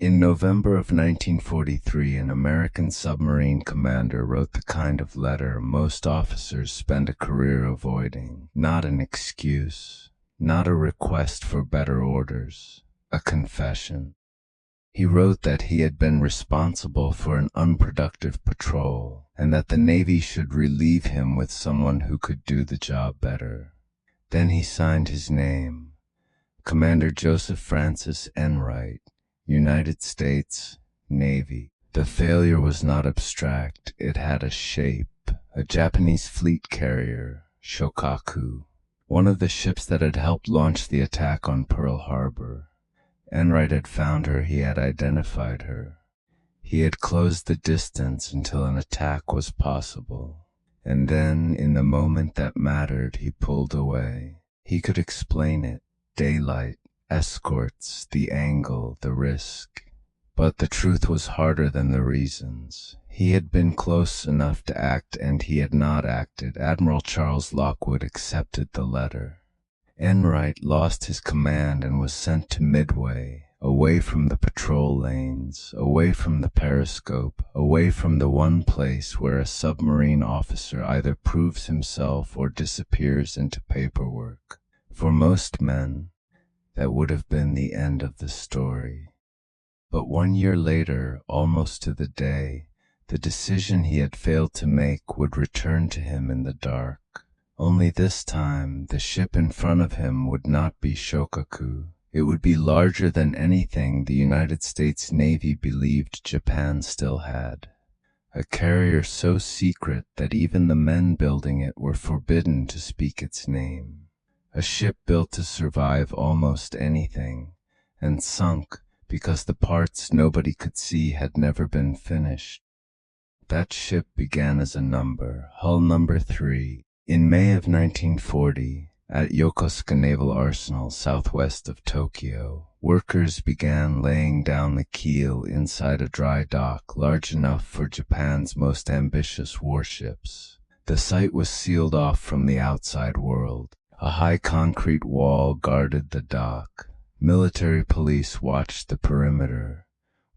In November of 1943, an American submarine commander wrote the kind of letter most officers spend a career avoiding. Not an excuse, not a request for better orders, a confession. He wrote that he had been responsible for an unproductive patrol, and that the Navy should relieve him with someone who could do the job better. Then he signed his name, Commander Joseph Francis Enright, United States Navy. The failure was not abstract, it had a shape. A Japanese fleet carrier, Shokaku, one of the ships that had helped launch the attack on Pearl Harbor. Enright had found her, he had identified her. He had closed the distance until an attack was possible. And then, in the moment that mattered, he pulled away. He could explain it. Daylight, escorts, the angle, the risk. But the truth was harder than the reasons. He had been close enough to act, and he had not acted. Admiral Charles Lockwood accepted the letter. Enright lost his command and was sent to Midway, away from the patrol lanes, away from the periscope, away from the one place where a submarine officer either proves himself or disappears into paperwork. For most men, that would have been the end of the story. But 1 year later, almost to the day, the decision he had failed to make would return to him in the dark. Only this time, the ship in front of him would not be Shokaku. It would be larger than anything the United States Navy believed Japan still had. A carrier so secret that even the men building it were forbidden to speak its name. A ship built to survive almost anything, and sunk because the parts nobody could see had never been finished. That ship began as a number, hull number 3. In May of 1940, at Yokosuka Naval Arsenal southwest of Tokyo, workers began laying down the keel inside a dry dock large enough for Japan's most ambitious warships. The site was sealed off from the outside world. A high concrete wall guarded the dock. Military police watched the perimeter.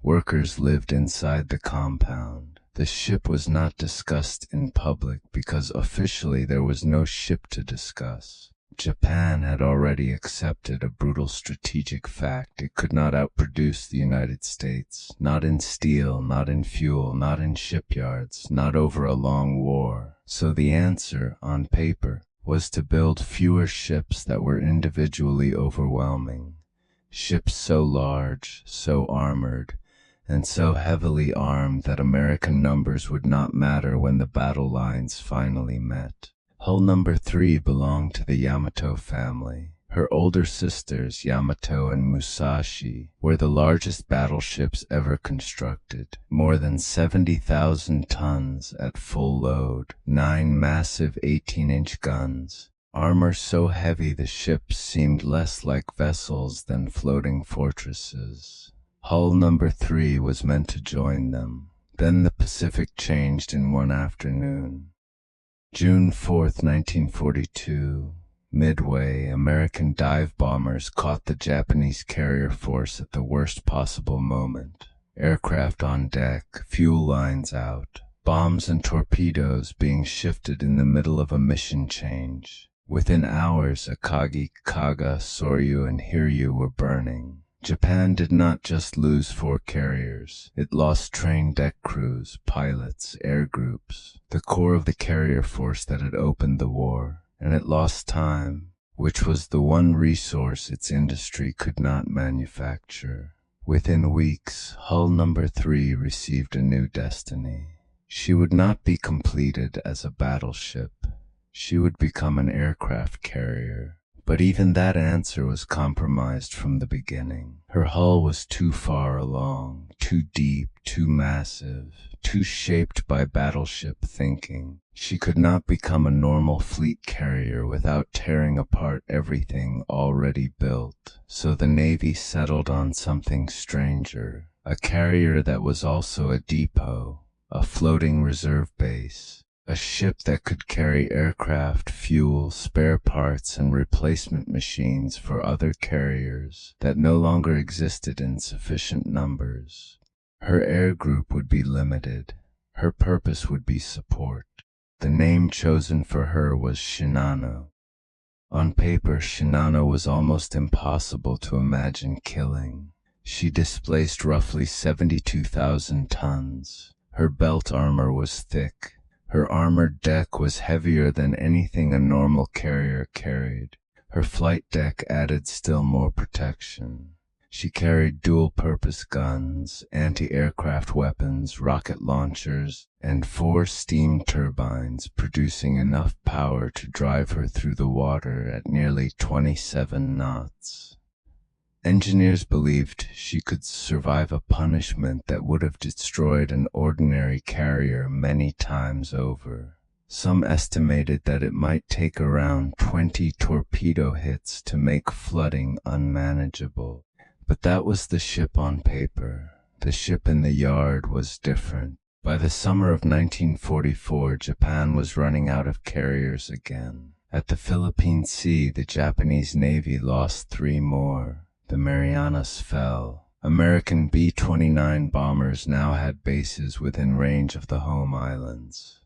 Workers lived inside the compound. The ship was not discussed in public because officially there was no ship to discuss. Japan had already accepted a brutal strategic fact. It could not outproduce the United States, not in steel, not in fuel, not in shipyards, not over a long war. So the answer, on paper, was to build fewer ships that were individually overwhelming. Ships so large, so armored, and so heavily armed that American numbers would not matter when the battle lines finally met. Hull number 3 belonged to the Yamato family. Her older sisters, Yamato and Musashi, were the largest battleships ever constructed. More than 70,000 tons at full load, 9 massive 18-inch guns. Armor so heavy the ships seemed less like vessels than floating fortresses. Hull number 3 was meant to join them. Then the Pacific changed in one afternoon. June 4th, 1942. Midway, American dive bombers caught the Japanese carrier force at the worst possible moment. Aircraft on deck, fuel lines out, bombs and torpedoes being shifted in the middle of a mission change. Within hours, Akagi, Kaga, Soryu, and Hiryu were burning. Japan did not just lose 4 carriers. It lost trained deck crews, pilots, air groups, the core of the carrier force that had opened the war. And it lost time, which was the one resource its industry could not manufacture. Within weeks, hull number 3 received a new destiny. She would not be completed as a battleship. She would become an aircraft carrier. But even that answer was compromised from the beginning. Her hull was too far along, too deep, too massive, too shaped by battleship thinking. She could not become a normal fleet carrier without tearing apart everything already built. So the Navy settled on something stranger, a carrier that was also a depot, a floating reserve base, A ship that could carry aircraft, fuel, spare parts, and replacement machines for other carriers that no longer existed in sufficient numbers. Her air group would be limited. Her purpose would be support. The name chosen for her was Shinano. On paper, Shinano was almost impossible to imagine killing. She displaced roughly 72,000 tons. Her belt armor was thick. Her armored deck was heavier than anything a normal carrier carried. Her flight deck added still more protection. She carried dual-purpose guns, anti-aircraft weapons, rocket launchers, and 4 steam turbines, producing enough power to drive her through the water at nearly 27 knots. Engineers believed she could survive a punishment that would have destroyed an ordinary carrier many times over. Some estimated that it might take around 20 torpedo hits to make flooding unmanageable. But that was the ship on paper. The ship in the yard was different. By the summer of 1944, Japan was running out of carriers again. At the Philippine Sea, the Japanese Navy lost 3 more. The Marianas fell. American B-29 bombers now had bases within range of the home islands.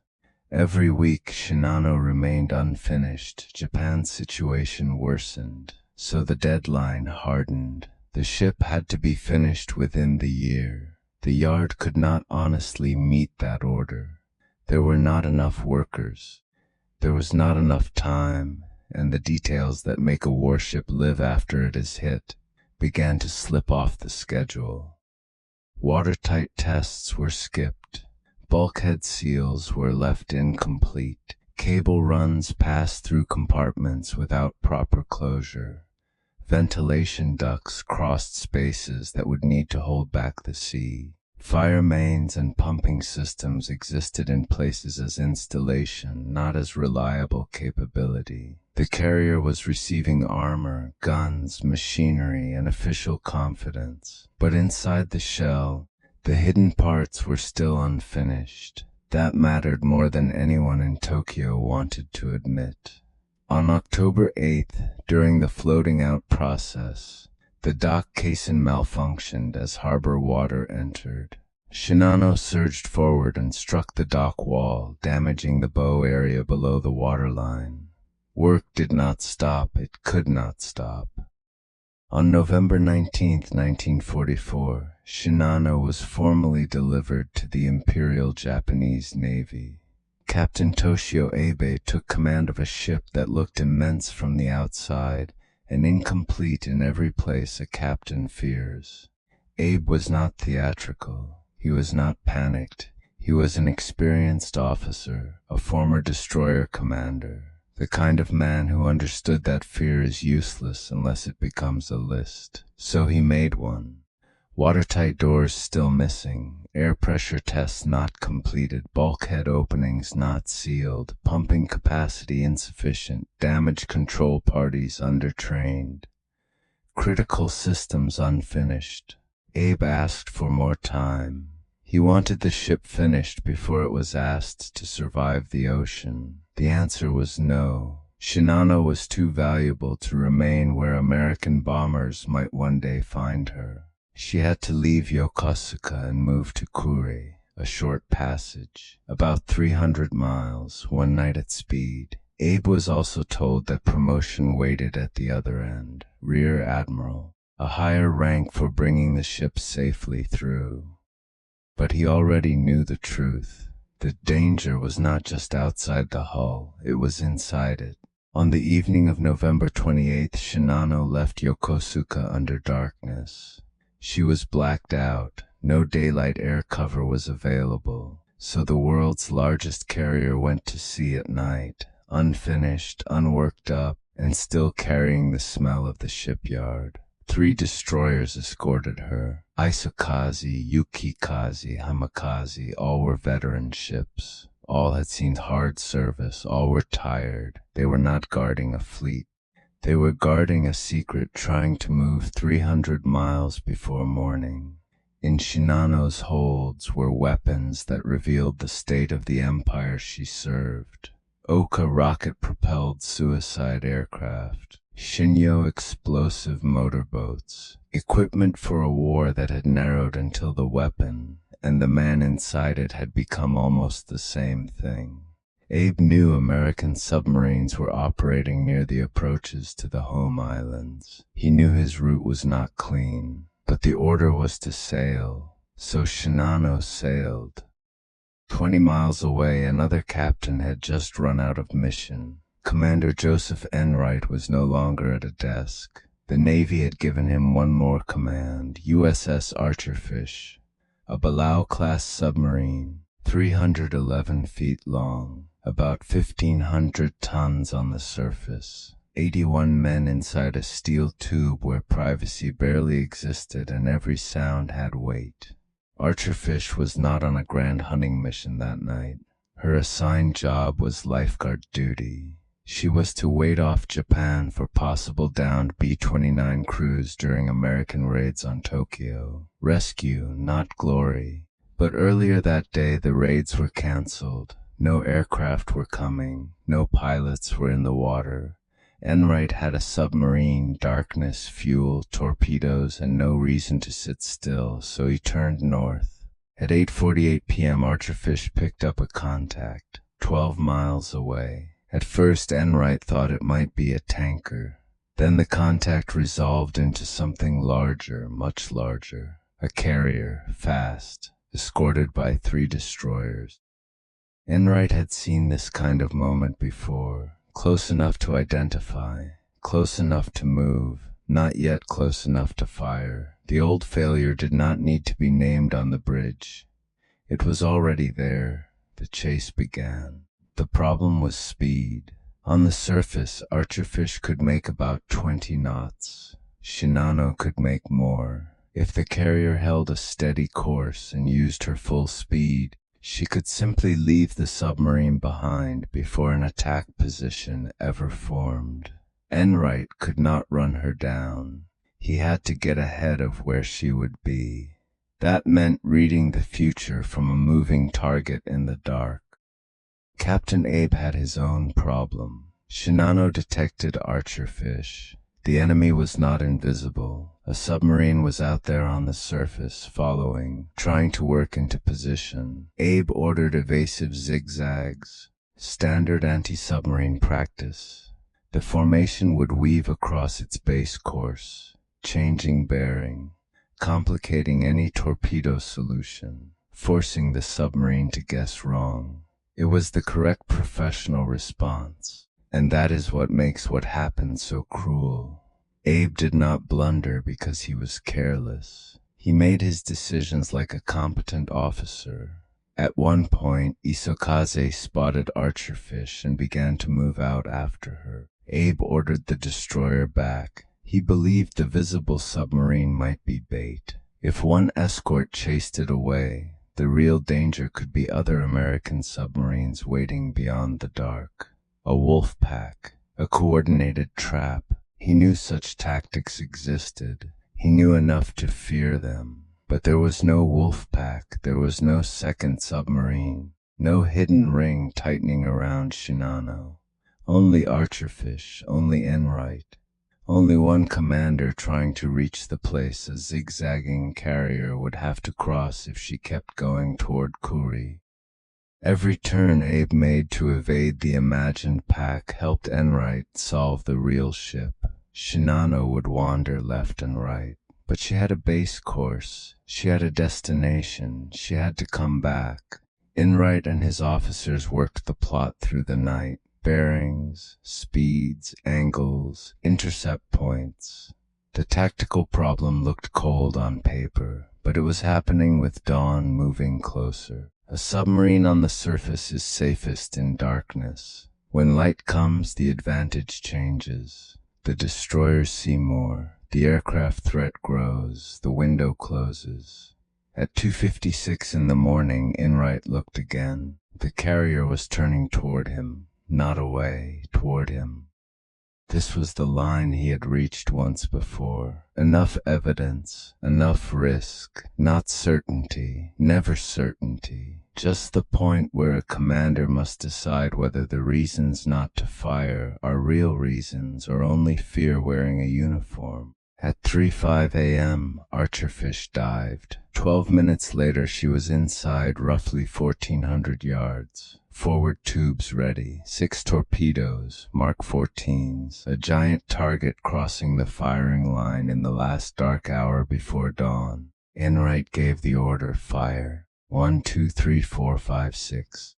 Every week, Shinano remained unfinished. Japan's situation worsened, so the deadline hardened. The ship had to be finished within the year. The yard could not honestly meet that order. There were not enough workers. There was not enough time, and the details that make a warship live after it is hit began to slip off the schedule. Watertight tests were skipped. Bulkhead seals were left incomplete. Cable runs passed through compartments without proper closure. Ventilation ducts crossed spaces that would need to hold back the sea. Fire mains and pumping systems existed in places as installation, not as reliable capability. The carrier was receiving armor, guns, machinery, and official confidence. But inside the shell, the hidden parts were still unfinished. That mattered more than anyone in Tokyo wanted to admit. On October 8th, during the floating out process, the dock caisson malfunctioned as harbor water entered. Shinano surged forward and struck the dock wall, damaging the bow area below the waterline. Work did not stop. It could not stop. On November 19, 1944, Shinano was formally delivered to the Imperial Japanese Navy. Captain Toshio Abe took command of a ship that looked immense from the outside and incomplete in every place a captain fears. Abe was not theatrical. He was not panicked. He was an experienced officer, a former destroyer commander, the kind of man who understood that fear is useless unless it becomes a list. So he made one. Watertight doors still missing, air pressure tests not completed, bulkhead openings not sealed, pumping capacity insufficient, damage control parties undertrained, critical systems unfinished. Abe asked for more time. He wanted the ship finished before it was asked to survive the ocean. The answer was no. Shinano was too valuable to remain where American bombers might one day find her. She had to leave Yokosuka and move to Kure, a short passage, about 300 miles, one night at speed. Abe was also told that promotion waited at the other end, Rear Admiral, a higher rank for bringing the ship safely through. But he already knew the truth. The danger was not just outside the hull, it was inside it. On the evening of November 28th, Shinano left Yokosuka under darkness. She was blacked out. No daylight air cover was available, so the world's largest carrier went to sea at night, unfinished, unworked up, and still carrying the smell of the shipyard. 3 destroyers escorted her. Isokaze, Yukikaze, Hamakaze, all were veteran ships. All had seen hard service, all were tired. They were not guarding a fleet. They were guarding a secret, trying to move 300 miles before morning. In Shinano's holds were weapons that revealed the state of the empire she served. Oka rocket-propelled suicide aircraft, Shinyo explosive motorboats, equipment for a war that had narrowed until the weapon and the man inside it had become almost the same thing. Abe knew American submarines were operating near the approaches to the home islands. He knew his route was not clean, but the order was to sail, so Shinano sailed. 20 miles away, another captain had just run out of mission. Commander Joseph Enright was no longer at a desk. The Navy had given him one more command, USS Archerfish, a Below-class submarine, 311 feet long, about 1,500 tons on the surface, 81 men inside a steel tube where privacy barely existed and every sound had weight. Archerfish was not on a grand hunting mission that night. Her assigned job was lifeguard duty. She was to wait off Japan for possible downed B-29 crews during American raids on Tokyo. Rescue, not glory. But earlier that day the raids were cancelled. No aircraft were coming. No pilots were in the water. Enright had a submarine, darkness, fuel, torpedoes, and no reason to sit still, so he turned north. At 8:48 p.m. Archerfish picked up a contact, 12 miles away. At first Enright thought it might be a tanker. Then the contact resolved into something larger, much larger. A carrier, fast, escorted by 3 destroyers. Enright had seen this kind of moment before. Close enough to identify, close enough to move, not yet close enough to fire. The old failure did not need to be named on the bridge. It was already there. The chase began. The problem was speed. On the surface, Archerfish could make about 20 knots. Shinano could make more. If the carrier held a steady course and used her full speed, she could simply leave the submarine behind before an attack position ever formed. Enright could not run her down. He had to get ahead of where she would be. That meant reading the future from a moving target in the dark. Captain Abe had his own problem. Shinano detected Archerfish. The enemy was not invisible. A submarine was out there on the surface, following, trying to work into position. Abe ordered evasive zigzags, standard anti-submarine practice. The formation would weave across its base course, changing bearing, complicating any torpedo solution, forcing the submarine to guess wrong. It was the correct professional response, and that is what makes what happened so cruel. Abe did not blunder because he was careless. He made his decisions like a competent officer. At one point, Isokaze spotted Archerfish and began to move out after her. Abe ordered the destroyer back. He believed the visible submarine might be bait. If one escort chased it away, the real danger could be other American submarines waiting beyond the dark. A wolf pack, a coordinated trap. He knew such tactics existed. He knew enough to fear them. But there was no wolf pack. There was no second submarine. No hidden ring tightening around Shinano. Only Archerfish, only Enright. Only one commander trying to reach the place a zigzagging carrier would have to cross if she kept going toward Kuri. Every turn Abe made to evade the imagined pack helped Enright solve the real ship. Shinano would wander left and right. But she had a base course. She had a destination. She had to come back. Enright and his officers worked the plot through the night. Bearings, speeds, angles, intercept points. The tactical problem looked cold on paper, but it was happening with dawn moving closer. A submarine on the surface is safest in darkness. When light comes, the advantage changes. The destroyers see more. The aircraft threat grows. The window closes. At 2:56 in the morning, Enright looked again. The carrier was turning toward him. Not away, toward him. This was the line he had reached once before. Enough evidence, enough risk, not certainty, never certainty. Just the point where a commander must decide whether the reasons not to fire are real reasons or only fear wearing a uniform. At 3:05 a.m., Archerfish dived. 12 minutes later, she was inside roughly 1,400 yards. Forward tubes ready, 6 torpedoes, Mark 14s, a giant target crossing the firing line in the last dark hour before dawn. Enright gave the order, fire. 1, 2, 3, 4, 5, 6.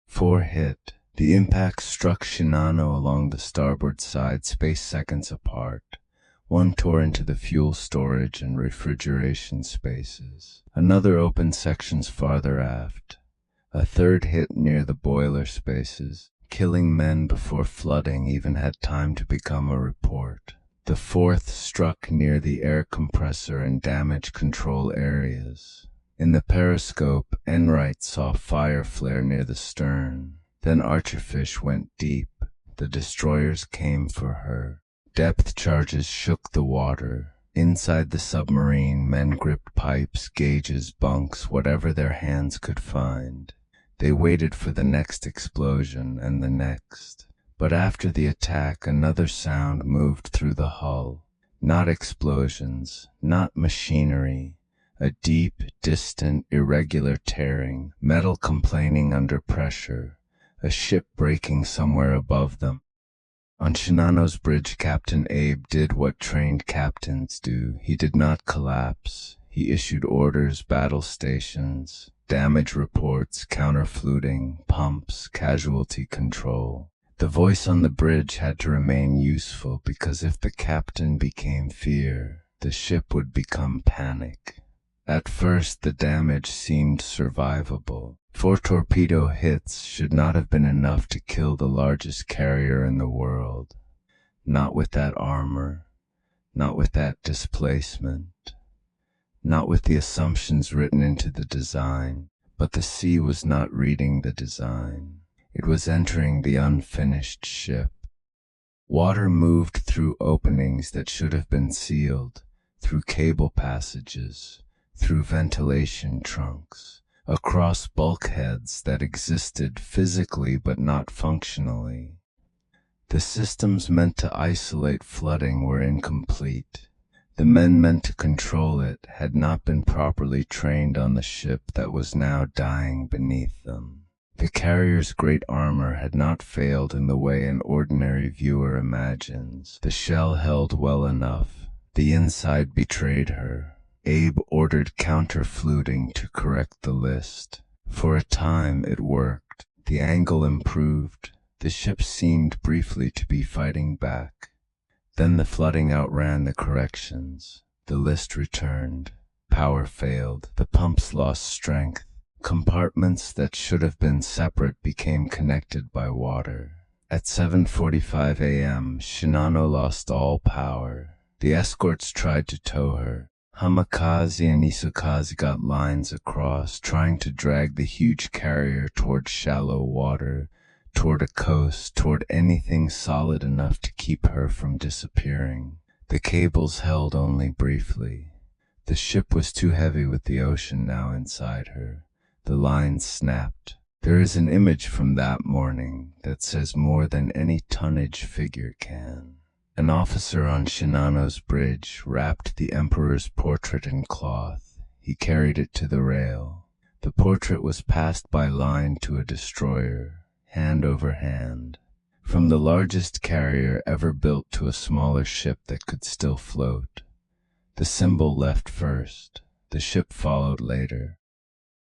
4 hit. The impact struck Shinano along the starboard side, spaced seconds apart. 1 tore into the fuel storage and refrigeration spaces. Another opened sections farther aft. A third hit near the boiler spaces, killing men before flooding even had time to become a report. The fourth struck near the air compressor and damage control areas. In the periscope, Enright saw fire flare near the stern. Then Archerfish went deep. The destroyers came for her. Depth charges shook the water. Inside the submarine, men gripped pipes, gauges, bunks, whatever their hands could find. They waited for the next explosion and the next. But after the attack, another sound moved through the hull. Not explosions, not machinery. A deep, distant, irregular tearing, metal complaining under pressure. A ship breaking somewhere above them. On Shinano's bridge, Captain Abe did what trained captains do. He did not collapse. He issued orders, battle stations, damage reports, counterfluting, pumps, casualty control. The voice on the bridge had to remain useful because if the captain became fear, the ship would become panic. At first, the damage seemed survivable. 4 torpedo hits should not have been enough to kill the largest carrier in the world. Not with that armor, not with that displacement, not with the assumptions written into the design. But the sea was not reading the design. It was entering the unfinished ship. Water moved through openings that should have been sealed, through cable passages, through ventilation trunks, across bulkheads that existed physically but not functionally. The systems meant to isolate flooding were incomplete. The men meant to control it had not been properly trained on the ship that was now dying beneath them. The carrier's great armor had not failed in the way an ordinary viewer imagines. The shell held well enough. The inside betrayed her. Abe ordered counter-fluting to correct the list. For a time it worked. The angle improved. The ship seemed briefly to be fighting back. Then the flooding outran the corrections. The list returned. Power failed. The pumps lost strength. Compartments that should have been separate became connected by water. At 7:45 a.m., Shinano lost all power. The escorts tried to tow her. Hamikaze and Isukaze got lines across, trying to drag the huge carrier toward shallow water, toward a coast, toward anything solid enough to keep her from disappearing. The cables held only briefly. The ship was too heavy with the ocean now inside her. The lines snapped. There is an image from that morning that says more than any tonnage figure can. An officer on Shinano's bridge wrapped the emperor's portrait in cloth. He carried it to the rail. The portrait was passed by line to a destroyer, hand over hand. From the largest carrier ever built to a smaller ship that could still float. The symbol left first. The ship followed later.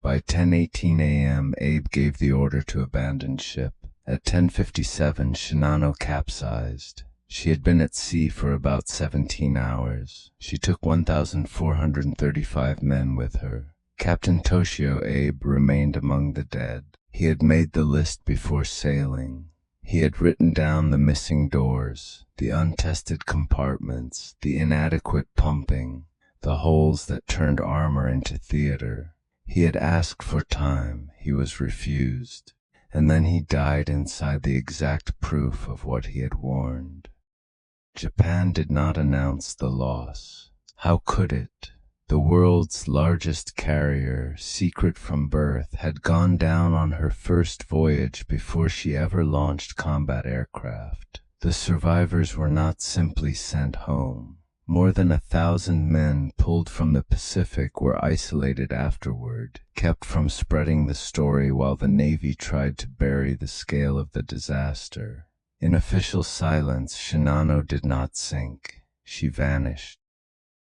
By 10:18 a.m., Abe gave the order to abandon ship. At 10:57, Shinano capsized. She had been at sea for about 17 hours. She took 1,435 men with her. Captain Toshio Abe remained among the dead. He had made the list before sailing. He had written down the missing doors, the untested compartments, the inadequate pumping, the holes that turned armor into theater. He had asked for time. He was refused. And then he died inside the exact proof of what he had warned. Japan did not announce the loss. How could it? The world's largest carrier, secret from birth, had gone down on her first voyage before she ever launched combat aircraft. The survivors were not simply sent home. More than 1,000 men pulled from the Pacific were isolated afterward, kept from spreading the story while the Navy tried to bury the scale of the disaster. In official silence, Shinano did not sink. She vanished.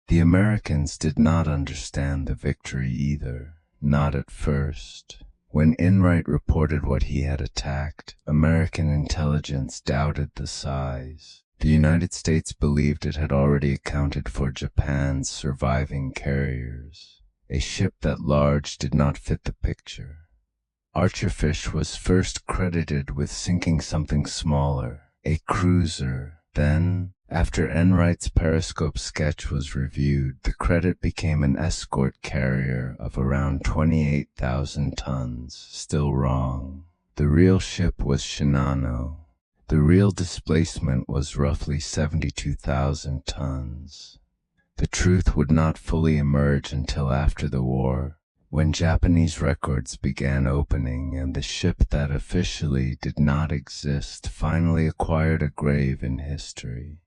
The Americans did not understand the victory either, not at first. When Enright reported what he had attacked, American intelligence doubted the size. The United States believed it had already accounted for Japan's surviving carriers. A ship that large did not fit the picture. Archerfish was first credited with sinking something smaller, a cruiser. Then, after Enright's periscope sketch was reviewed, the credit became an escort carrier of around 28,000 tons, still wrong. The real ship was Shinano. The real displacement was roughly 72,000 tons. The truth would not fully emerge until after the war, when Japanese records began opening and the ship that officially did not exist finally acquired a grave in history.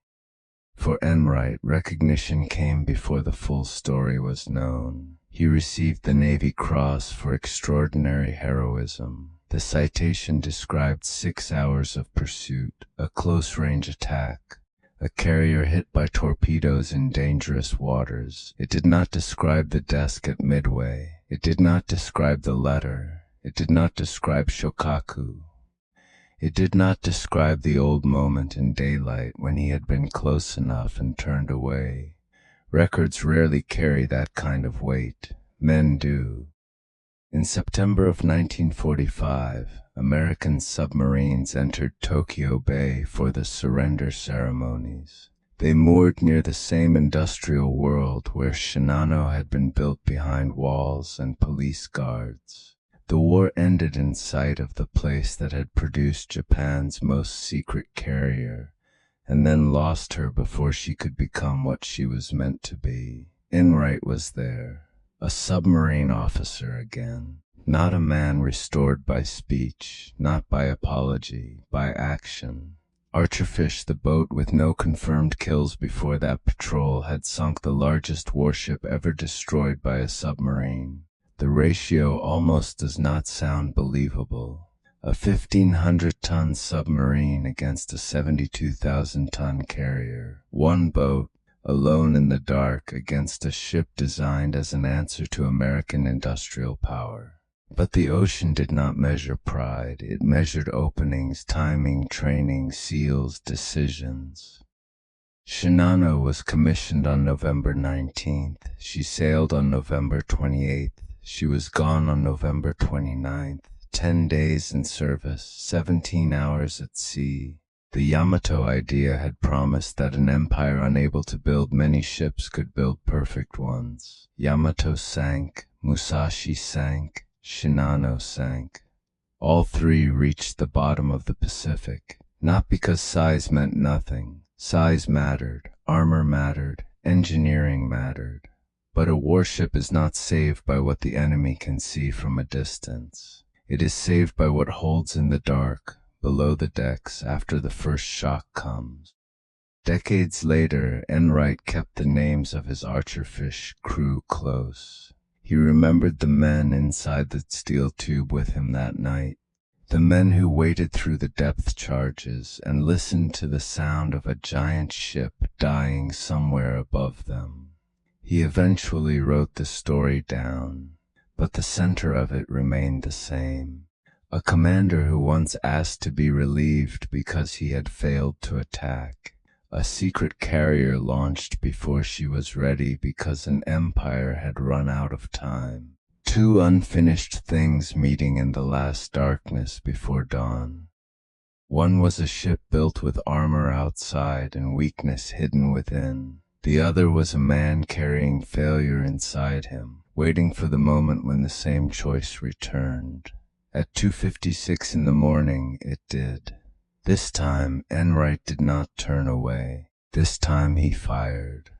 For Enright, recognition came before the full story was known. He received the Navy Cross for extraordinary heroism. The citation described 6 hours of pursuit, a close-range attack, a carrier hit by torpedoes in dangerous waters. It did not describe the desk at Midway. It did not describe the letter. It did not describe Shokaku. It did not describe the old moment in daylight when he had been close enough and turned away. Records rarely carry that kind of weight. Men do. In September of 1945, American submarines entered Tokyo Bay for the surrender ceremonies. They moored near the same industrial world where Shinano had been built behind walls and police guards. The war ended in sight of the place that had produced Japan's most secret carrier, and then lost her before she could become what she was meant to be. Enright was there, a submarine officer again, not a man restored by speech, not by apology, by action. Archerfish, the boat with no confirmed kills before that patrol, had sunk the largest warship ever destroyed by a submarine. The ratio almost does not sound believable. A 1,500-ton submarine against a 72,000-ton carrier. One boat, alone in the dark, against a ship designed as an answer to American industrial power. But the ocean did not measure pride. It measured openings, timing, training, seals, decisions. Shinano was commissioned on November 19th. She sailed on November 28th. She was gone on November 29th. 10 days in service, 17 hours at sea. The Yamato idea had promised that an empire unable to build many ships could build perfect ones. Yamato sank, Musashi sank, Shinano sank. All three reached the bottom of the Pacific, not because size meant nothing. Size mattered, armor mattered, engineering mattered. But a warship is not saved by what the enemy can see from a distance. It is saved by what holds in the dark, below the decks, after the first shock comes. Decades later, Enright kept the names of his Archerfish crew close. He remembered the men inside the steel tube with him that night, the men who waited through the depth charges and listened to the sound of a giant ship dying somewhere above them. He eventually wrote the story down, but the center of it remained the same. A commander who once asked to be relieved because he had failed to attack. A secret carrier launched before she was ready because an empire had run out of time. Two unfinished things meeting in the last darkness before dawn. One was a ship built with armor outside and weakness hidden within. The other was a man carrying failure inside him, waiting for the moment when the same choice returned. At 2:56 in the morning, it did. This time, Enright did not turn away. This time he fired.